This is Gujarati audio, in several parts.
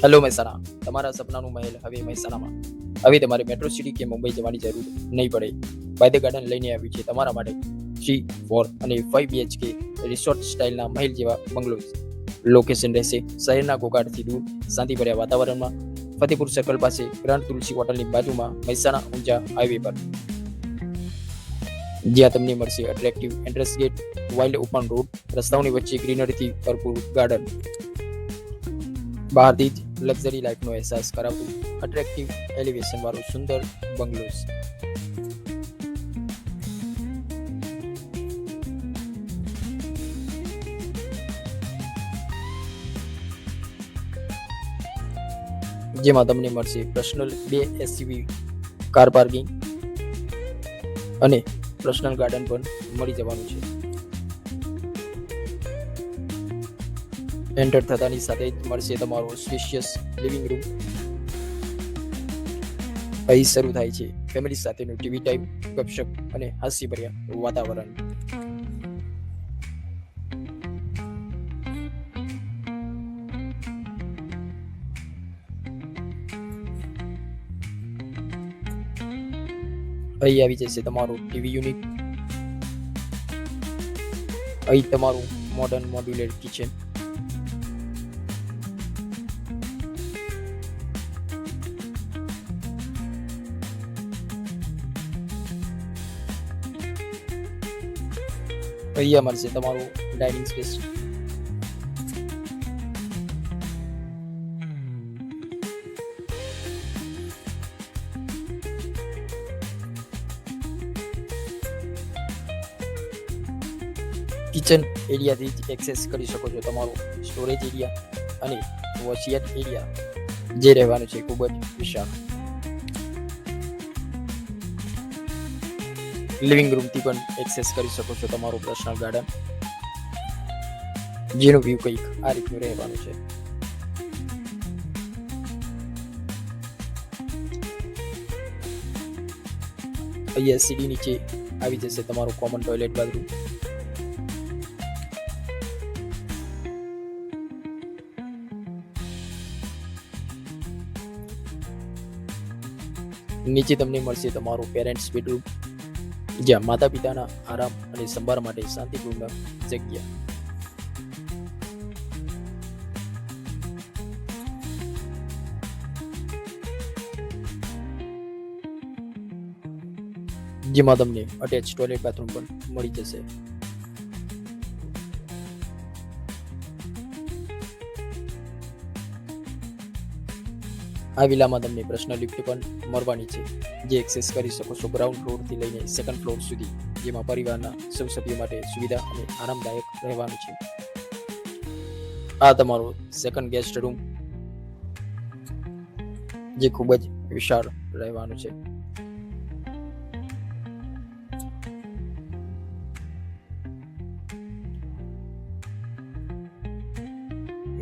હેલો મહેસાણા, તમારા સપનાનું મહેલ હવે મહેસાણામાં. હવે તમારે મેટ્રો સિટી કે મુંબઈ જવાની જરૂર નહીં પડે. બાય ધ ગાર્ડન લઈને આવ્યું છે તમારા માટે 3, 4 અને 5 BHK રિસોર્ટ સ્ટાઇલના મહેલ જેવા બંગલોઝ. લોકેશન રહેશે શહેરના ઘોઘાટથી દૂર, શાંતિભર્યા વાતાવરણમાં, ફતેપુર સર્કલ પાસે ગ્રાન્ડ તુલસી હોટલની બાજુમાં, મહેસાણા ઊંઝા હાઈવે પર. જ્યાં તમને મળશે attractive entrance gate, wild open road, રસ્તાઓની વચ્ચે ગ્રીનરીથી ભરપૂર ગાર્ડન. બહારથી જ લક્ઝરી લાઈફનો અહેસાસ કરાવતું અટ્રેક્ટિવ એલિવેશન વાળું સુંદર બંગલોઝ. જેમાં તમને મળશે પર્સનલ 2 SUV કાર પાર્કિંગ અને પર્સનલ ગાર્ડન પણ મળી જવાનું છે. એન્ટર થતાની સાથે જ મળશે તમારો સ્પેશિયસ લિવિંગ રૂમ. અહીં શરૂ થાય છે ફેમિલી સાથેનું ટીવી ટાઈમ, ગપશપ અને હાસ્યભર્યા વાતાવરણ. અહીં આવી જશે તમારું ટીવી યુનિટ. અહીં તમારું મોડર્ન મોડ્યુલર કિચન. અહીંયા મળશે તમારું ડાઇનિંગ સ્પેસ. કિચન એરિયાથી જ એક્સેસ કરી શકો છો તમારો સ્ટોરેજ એરિયા અને વોશિયટ એરિયા, જે રહેવાનું છે ખૂબ જ વિશાળ. લિવિંગ રૂમથી પણ એક્સેસ કરી શકો છો તમારું પર્સનલ ગાર્ડન, જેનું વ્યૂ કંઈક આ રીતનું રહેવાનું છે. અહીંયા સીડી નીચે આવી જશે તમારું કોમન ટોયલેટ બાથરૂમ. નીચે તમને મળશે તમારું પેરેન્ટ્સ બેડરૂમ, જ્યાં માતા પિતાના આરામ અને સંભાળ માટે શાંતિપૂર્ણ જગ્યા. જેમાં તમને અટેચ ટોયલેટ બાથરૂમ પણ મળી જશે. આ વિલામાં તમને પર્સનલ લિફ્ટ પણ મળવાની છે, જે એક્સેસ કરી શકો છો ગ્રાઉન્ડ ફ્લોરથી લઈને સેકન્ડ ફ્લોર સુધી, જેમાં પરિવારના સૌ સભ્યો માટે સુવિધા અને આરામદાયક રહેવાનું છે. આ તમારો સેકન્ડ ગેસ્ટ રૂમ, જે ખૂબ જ વિશાળ રહેવાનું છે.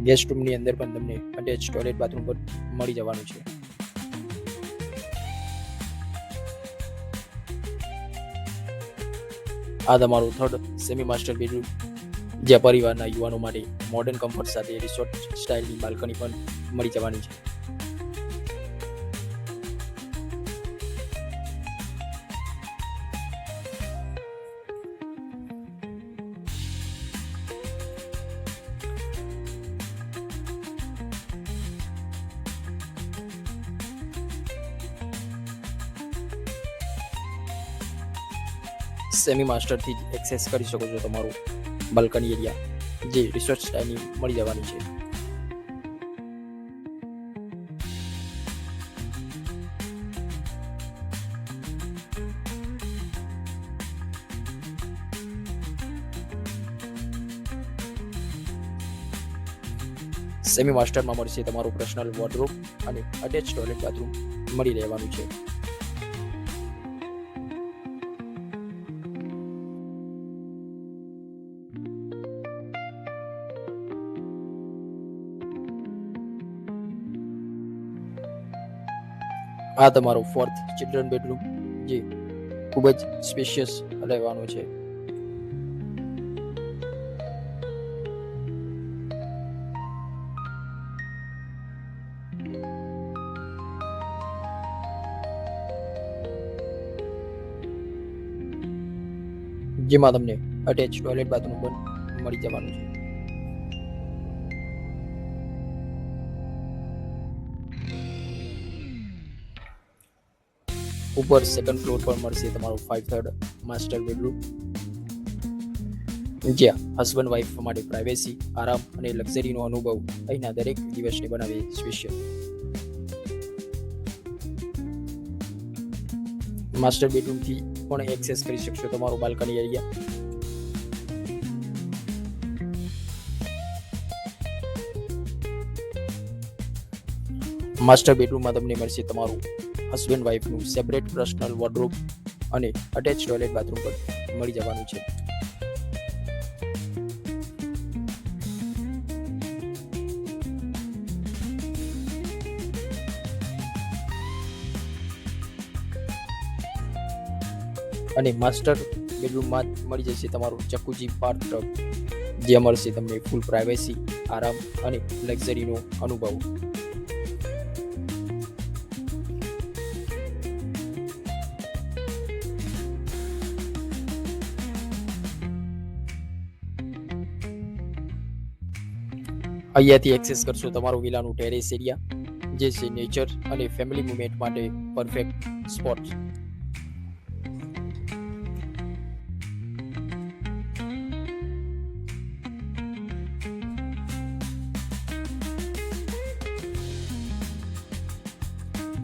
ગેસ્ટ રૂમની અંદર પણ તમને અટેચ ટોયલેટ બાથરૂમ પણ મળી જવાનું છે. આ તમારું થર્ડ સેમી માસ્ટર બેડરૂમ, જ્યાં પરિવારના યુવાનો માટે મોડર્ન કમ્ફર્ટ સાથે રિસોર્ટ સ્ટાઇલની બાલ્કની પણ મળી જવાની છે. સેમી માસ્ટરથી જ એક્સેસ કરી શકો છો તમારું બાલ્કની એરિયા, જે રિસોર્ટ સ્ટાઇલની મળી જવાની છે. સેમી માસ્ટરમાં મળશે તમારું પર્સનલ વોર્ડરોબ અને અટેચ ટોયલેટ બાથરૂમ મળી રહેવાનું છે. આ તમારો ફોર્થ ચિલ્ડ્રન બેડરૂમ, જે ખૂબ જ સ્પેશિયસ રહેવાનું છે. જેમાં તમને અટેચ ટોયલેટ બાથરૂમ પણ મળી જવાનું છે. ઉપર સેકન્ડ ફ્લોર પર મળશે તમારું 5/3 માસ્ટર બેડરૂમ, જ્યાં હસબન્ડ વાઇફ માટે પ્રાઇવેસી, આરામ અને લક્ઝરીનો અનુભવ અહીંના દરેક દિવસને બનાવે સ્પેશિયલ. માસ્ટર બેડરૂમથી પણ એક્સેસ કરી શકશો તમારો બાલ્કની એરિયા. માસ્ટર બેડરૂમમાં તમને મળશે તમારું હસબન્ડ વાઇફનું સેપરેટ પર્સનલ વોર્ડરોબ અને અટેચ ટોયલેટ બાથરૂમ પણ મળી જવાનું છે. અને માસ્ટર બેડરૂમમાં મળી જશે તમારું જકુજી બાથ ટબ, જ્યાં મળશે તમને ફૂલ પ્રાઇવેસી, આરામ અને લક્ઝરીનો અનુભવ. અહીંયાથી એક્સેસ કરશો તમારું વિલાનું ટેરેસ એરિયા, જે છે નેચર અને ફેમિલી મુવમેન્ટ માટે પરફેક્ટ સ્પોટ.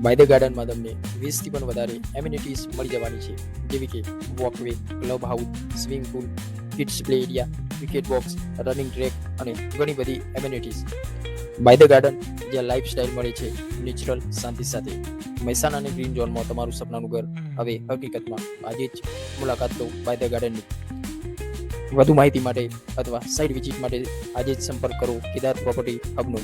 બાય ધ ગાર્ડનમાં તમને 20થી પણ વધારે એમ્યુનિટીઝ મળી જવાની છે, જેવી કે walkway, club house, swimming pool, kids play area, cricket box, running track અને ઘણી બધી એમ્યુનિટીઝ. બાય ધ ગાર્ડન, જ્યાં લાઈફસ્ટાઈલ મળે છે નેચરલ શાંતિ સાથે. મહેસાણા અને ગ્રીન ઝોનમાં તમારું સપનાનું ઘર હવે હકીકતમાં. આજે જ મુલાકાત લો બાય ધ ગાર્ડનની. વધુ માહિતી માટે અથવા સાઇટ વિઝિટ માટે આજે જ સંપર્ક કરો કેદાર પ્રોપર્ટી હબનો.